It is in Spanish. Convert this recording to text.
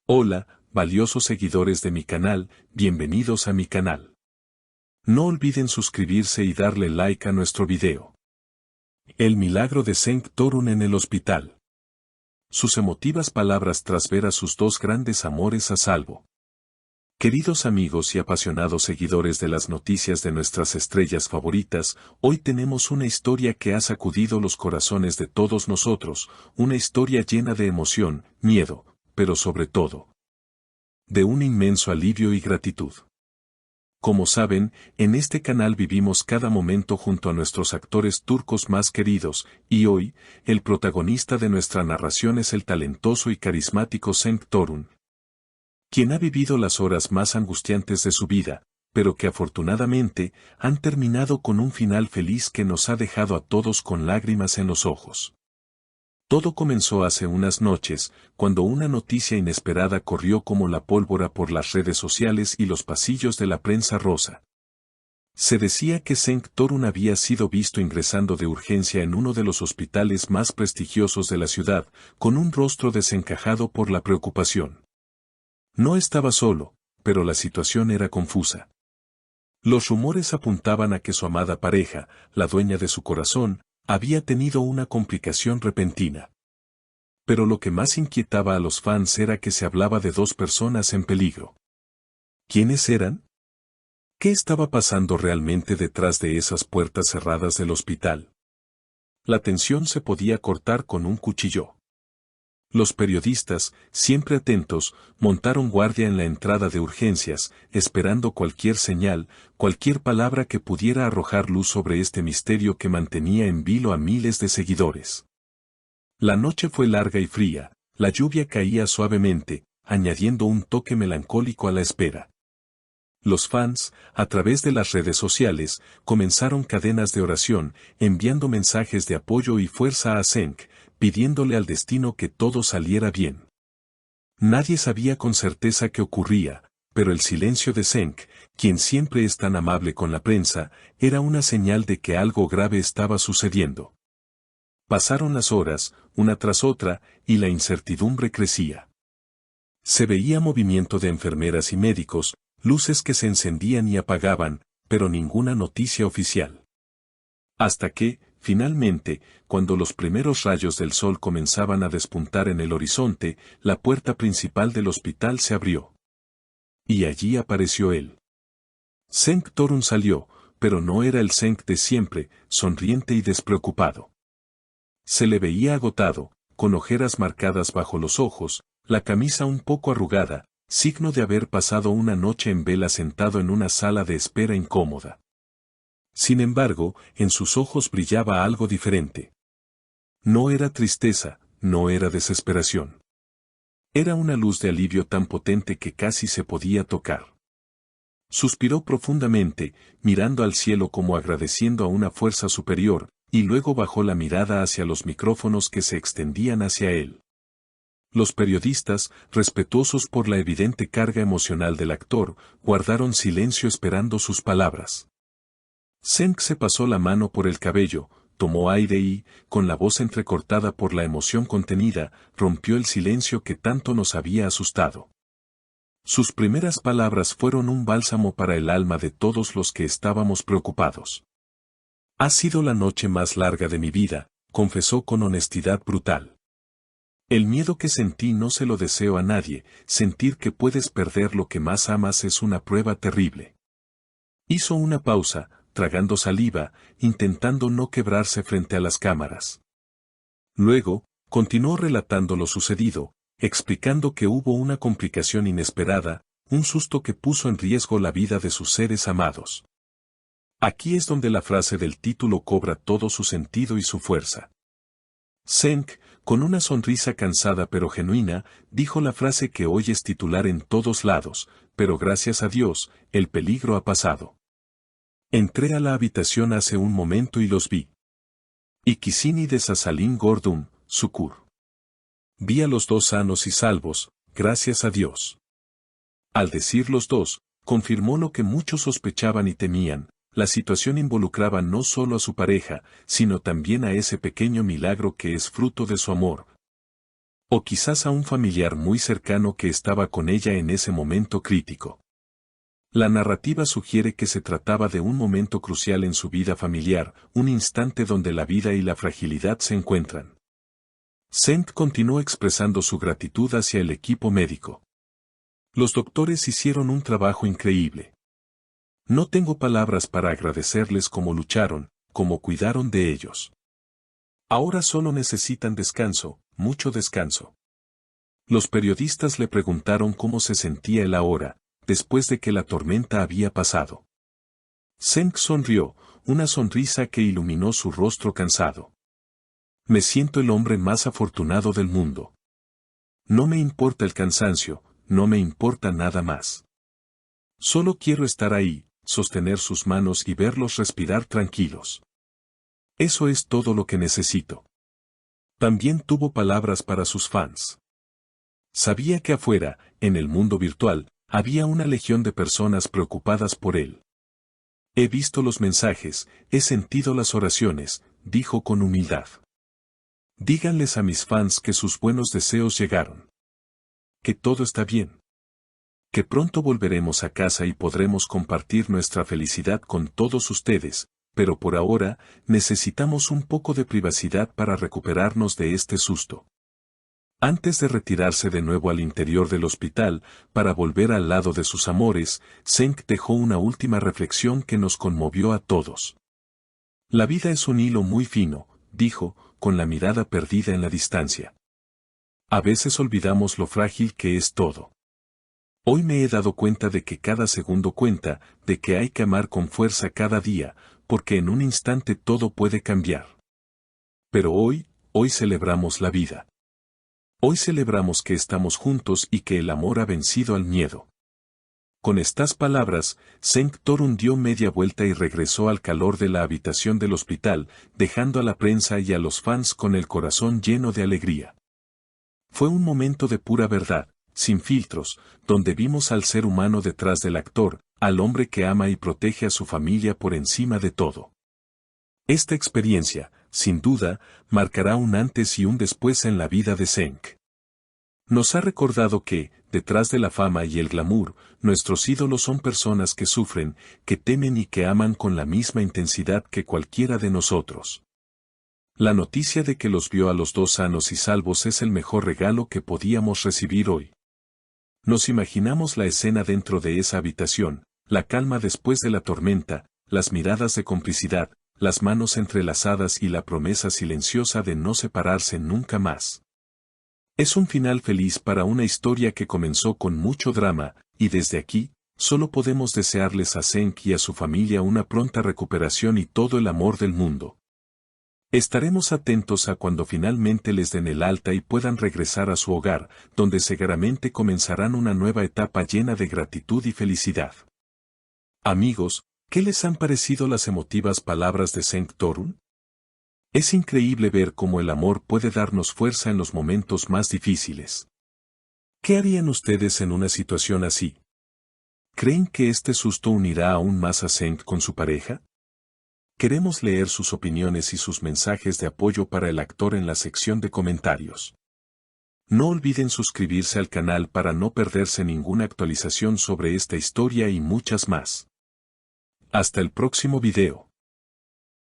Hola, valiosos seguidores de mi canal, bienvenidos a mi canal. No olviden suscribirse y darle like a nuestro video. El milagro de Senk Torun en el hospital. Sus emotivas palabras tras ver a sus dos grandes amores a salvo. Queridos amigos y apasionados seguidores de las noticias de nuestras estrellas favoritas, hoy tenemos una historia que ha sacudido los corazones de todos nosotros, una historia llena de emoción, miedo, pero sobre todo, de un inmenso alivio y gratitud. Como saben, en este canal vivimos cada momento junto a nuestros actores turcos más queridos, y hoy, el protagonista de nuestra narración es el talentoso y carismático Senk Torun, quien ha vivido las horas más angustiantes de su vida, pero que afortunadamente han terminado con un final feliz que nos ha dejado a todos con lágrimas en los ojos. Todo comenzó hace unas noches, cuando una noticia inesperada corrió como la pólvora por las redes sociales y los pasillos de la prensa rosa. Se decía que Senk Torun había sido visto ingresando de urgencia en uno de los hospitales más prestigiosos de la ciudad, con un rostro desencajado por la preocupación. No estaba solo, pero la situación era confusa. Los rumores apuntaban a que su amada pareja, la dueña de su corazón, había tenido una complicación repentina. Pero lo que más inquietaba a los fans era que se hablaba de dos personas en peligro. ¿Quiénes eran? ¿Qué estaba pasando realmente detrás de esas puertas cerradas del hospital? La tensión se podía cortar con un cuchillo. Los periodistas, siempre atentos, montaron guardia en la entrada de urgencias, esperando cualquier señal, cualquier palabra que pudiera arrojar luz sobre este misterio que mantenía en vilo a miles de seguidores. La noche fue larga y fría, la lluvia caía suavemente, añadiendo un toque melancólico a la espera. Los fans, a través de las redes sociales, comenzaron cadenas de oración, enviando mensajes de apoyo y fuerza a Senk, pidiéndole al destino que todo saliera bien. Nadie sabía con certeza qué ocurría, pero el silencio de Senk, quien siempre es tan amable con la prensa, era una señal de que algo grave estaba sucediendo. Pasaron las horas, una tras otra, y la incertidumbre crecía. Se veía movimiento de enfermeras y médicos, luces que se encendían y apagaban, pero ninguna noticia oficial. Hasta que, finalmente, cuando los primeros rayos del sol comenzaban a despuntar en el horizonte, la puerta principal del hospital se abrió. Y allí apareció él. Senk Torun salió, pero no era el Senk de siempre, sonriente y despreocupado. Se le veía agotado, con ojeras marcadas bajo los ojos, la camisa un poco arrugada, signo de haber pasado una noche en vela sentado en una sala de espera incómoda. Sin embargo, en sus ojos brillaba algo diferente. No era tristeza, no era desesperación. Era una luz de alivio tan potente que casi se podía tocar. Suspiró profundamente, mirando al cielo como agradeciendo a una fuerza superior, y luego bajó la mirada hacia los micrófonos que se extendían hacia él. Los periodistas, respetuosos por la evidente carga emocional del actor, guardaron silencio esperando sus palabras. Senk se pasó la mano por el cabello, tomó aire y, con la voz entrecortada por la emoción contenida, rompió el silencio que tanto nos había asustado. Sus primeras palabras fueron un bálsamo para el alma de todos los que estábamos preocupados. Ha sido la noche más larga de mi vida, confesó con honestidad brutal. El miedo que sentí no se lo deseo a nadie, sentir que puedes perder lo que más amas es una prueba terrible. Hizo una pausa, tragando saliva, intentando no quebrarse frente a las cámaras. Luego, continuó relatando lo sucedido, explicando que hubo una complicación inesperada, un susto que puso en riesgo la vida de sus seres amados. Aquí es donde la frase del título cobra todo su sentido y su fuerza. Senk, con una sonrisa cansada pero genuina, dijo la frase que hoy es titular en todos lados, pero gracias a Dios, el peligro ha pasado. Entré a la habitación hace un momento y los vi. Ikisini de Sasalin Gordum, Sukur. Vi a los dos sanos y salvos, gracias a Dios. Al decir los dos, confirmó lo que muchos sospechaban y temían, la situación involucraba no solo a su pareja, sino también a ese pequeño milagro que es fruto de su amor. O quizás a un familiar muy cercano que estaba con ella en ese momento crítico. La narrativa sugiere que se trataba de un momento crucial en su vida familiar, un instante donde la vida y la fragilidad se encuentran. Senk continuó expresando su gratitud hacia el equipo médico. Los doctores hicieron un trabajo increíble. No tengo palabras para agradecerles cómo lucharon, cómo cuidaron de ellos. Ahora solo necesitan descanso, mucho descanso. Los periodistas le preguntaron cómo se sentía él ahora, después de que la tormenta había pasado. Senk sonrió, una sonrisa que iluminó su rostro cansado. Me siento el hombre más afortunado del mundo. No me importa el cansancio, no me importa nada más. Solo quiero estar ahí, sostener sus manos y verlos respirar tranquilos. Eso es todo lo que necesito. También tuvo palabras para sus fans. Sabía que afuera, en el mundo virtual, había una legión de personas preocupadas por él. He visto los mensajes, he sentido las oraciones, dijo con humildad. Díganles a mis fans que sus buenos deseos llegaron. Que todo está bien. Que pronto volveremos a casa y podremos compartir nuestra felicidad con todos ustedes, pero por ahora, necesitamos un poco de privacidad para recuperarnos de este susto. Antes de retirarse de nuevo al interior del hospital, para volver al lado de sus amores, Senk dejó una última reflexión que nos conmovió a todos. La vida es un hilo muy fino, dijo, con la mirada perdida en la distancia. A veces olvidamos lo frágil que es todo. Hoy me he dado cuenta de que cada segundo cuenta, de que hay que amar con fuerza cada día, porque en un instante todo puede cambiar. Pero hoy celebramos la vida. Hoy celebramos que estamos juntos y que el amor ha vencido al miedo. Con estas palabras, Senk Torun dio media vuelta y regresó al calor de la habitación del hospital, dejando a la prensa y a los fans con el corazón lleno de alegría. Fue un momento de pura verdad, sin filtros, donde vimos al ser humano detrás del actor, al hombre que ama y protege a su familia por encima de todo. Esta experiencia, sin duda, marcará un antes y un después en la vida de Senk. Nos ha recordado que, detrás de la fama y el glamour, nuestros ídolos son personas que sufren, que temen y que aman con la misma intensidad que cualquiera de nosotros. La noticia de que los vio a los dos sanos y salvos es el mejor regalo que podíamos recibir hoy. Nos imaginamos la escena dentro de esa habitación, la calma después de la tormenta, las miradas de complicidad, las manos entrelazadas y la promesa silenciosa de no separarse nunca más. Es un final feliz para una historia que comenzó con mucho drama, y desde aquí, solo podemos desearles a Senk y a su familia una pronta recuperación y todo el amor del mundo. Estaremos atentos a cuando finalmente les den el alta y puedan regresar a su hogar, donde seguramente comenzarán una nueva etapa llena de gratitud y felicidad. Amigos, ¿qué les han parecido las emotivas palabras de Senk Torun? Es increíble ver cómo el amor puede darnos fuerza en los momentos más difíciles. ¿Qué harían ustedes en una situación así? ¿Creen que este susto unirá aún más a Senk con su pareja? Queremos leer sus opiniones y sus mensajes de apoyo para el actor en la sección de comentarios. No olviden suscribirse al canal para no perderse ninguna actualización sobre esta historia y muchas más. Hasta el próximo video.